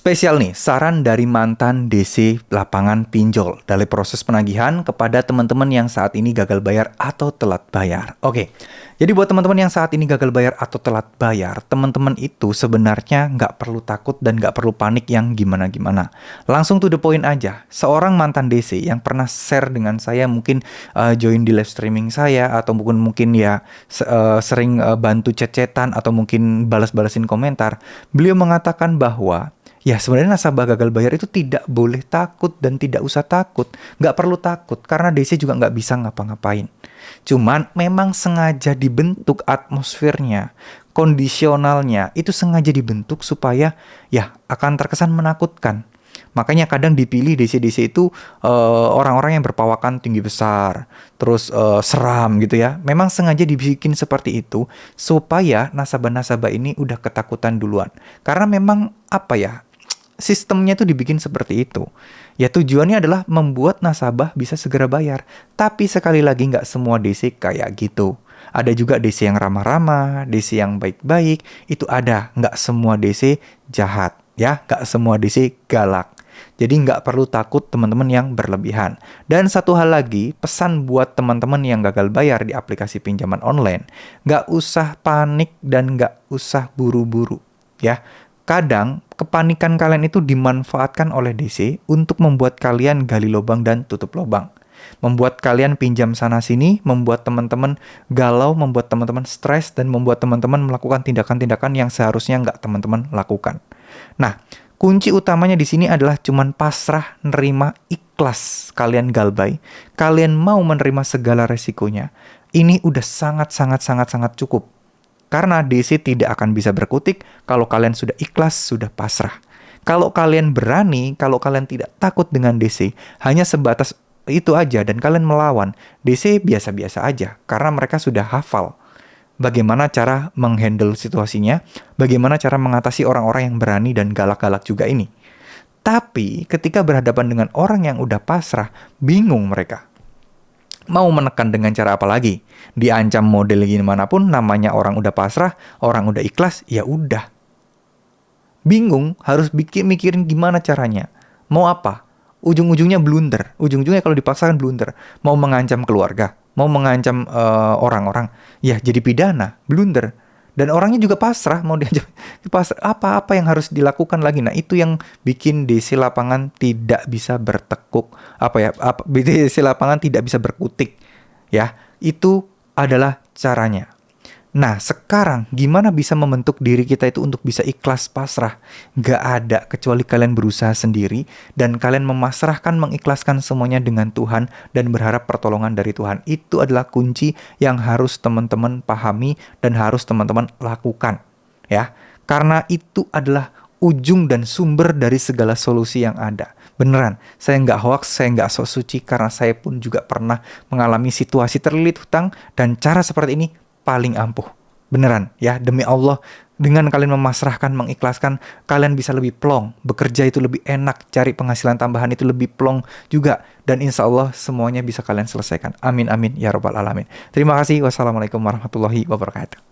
Spesial nih, saran dari mantan DC lapangan pinjol dari proses penagihan kepada teman-teman yang saat ini gagal bayar atau telat bayar. Oke, jadi buat teman-teman yang saat ini gagal bayar atau telat bayar, teman-teman itu sebenarnya nggak perlu takut dan nggak perlu panik yang gimana-gimana. Langsung to the point aja. Seorang mantan DC yang pernah share dengan saya, mungkin join di live streaming saya, atau mungkin ya sering bantu chat-chatan atau mungkin balas-balasin komentar. Beliau mengatakan bahwa ya sebenarnya nasabah gagal bayar itu tidak boleh takut dan tidak usah takut. Nggak perlu takut karena DC juga nggak bisa ngapa-ngapain. Cuman memang sengaja dibentuk atmosfernya, kondisionalnya itu sengaja dibentuk supaya ya akan terkesan menakutkan. Makanya kadang dipilih DC-DC itu orang-orang yang berpawakan tinggi besar, terus seram gitu ya. Memang sengaja dibikin seperti itu supaya nasabah-nasabah ini udah ketakutan duluan. Karena memang apa ya, sistemnya itu dibikin seperti itu. Ya tujuannya adalah membuat nasabah bisa segera bayar. Tapi sekali lagi nggak semua DC kayak gitu. Ada juga DC yang ramah-ramah, DC yang baik-baik. Itu ada. Nggak semua DC jahat. Ya, nggak semua DC galak. Jadi nggak perlu takut teman-teman yang berlebihan. Dan satu hal lagi, pesan buat teman-teman yang gagal bayar di aplikasi pinjaman online. Nggak usah panik dan nggak usah buru-buru. Ya, kadang kepanikan kalian itu dimanfaatkan oleh DC untuk membuat kalian gali lubang dan tutup lubang. Membuat kalian pinjam sana-sini, membuat teman-teman galau, membuat teman-teman stres, dan membuat teman-teman melakukan tindakan-tindakan yang seharusnya nggak teman-teman lakukan. Nah, kunci utamanya di sini adalah cuman pasrah, nerima, ikhlas kalian galbay. Kalian mau menerima segala resikonya. Ini udah sangat cukup. Karena DC tidak akan bisa berkutik kalau kalian sudah ikhlas, sudah pasrah. Kalau kalian berani, kalau kalian tidak takut dengan DC, hanya sebatas itu aja dan kalian melawan, DC biasa-biasa aja. Karena mereka sudah hafal bagaimana cara menghandle situasinya, bagaimana cara mengatasi orang-orang yang berani dan galak-galak juga ini. Tapi ketika berhadapan dengan orang yang udah pasrah, bingung mereka. Mau menekan dengan cara apa lagi? Diancam model gimana pun, namanya orang udah pasrah, orang udah ikhlas, ya udah. Bingung, harus mikirin gimana caranya. Mau apa? Ujung-ujungnya blunder. Ujung-ujungnya kalau dipaksakan blunder. Mau mengancam keluarga, mau mengancam orang-orang, ya jadi pidana, blunder. Dan orangnya juga pasrah, mau diancam apa-apa yang harus dilakukan lagi. Nah, itu yang bikin DC lapangan tidak bisa bertekuk. DC lapangan tidak bisa berkutik. Ya, itu adalah caranya. Nah, sekarang gimana bisa membentuk diri kita itu untuk bisa ikhlas pasrah? Gak ada kecuali kalian berusaha sendiri dan kalian memasrahkan, mengikhlaskan semuanya dengan Tuhan dan berharap pertolongan dari Tuhan. Itu adalah kunci yang harus teman-teman pahami dan harus teman-teman lakukan. Ya, karena itu adalah ujung dan sumber dari segala solusi yang ada. Beneran, saya nggak hoax, saya nggak sok suci karena saya pun juga pernah mengalami situasi terlilit hutang dan cara seperti ini paling ampuh. Beneran ya, demi Allah, dengan kalian memasrahkan, mengikhlaskan, kalian bisa lebih plong, bekerja itu lebih enak, cari penghasilan tambahan itu lebih plong juga, dan insya Allah semuanya bisa kalian selesaikan. Amin amin ya rabbal alamin. Terima kasih. Wassalamualaikum warahmatullahi wabarakatuh.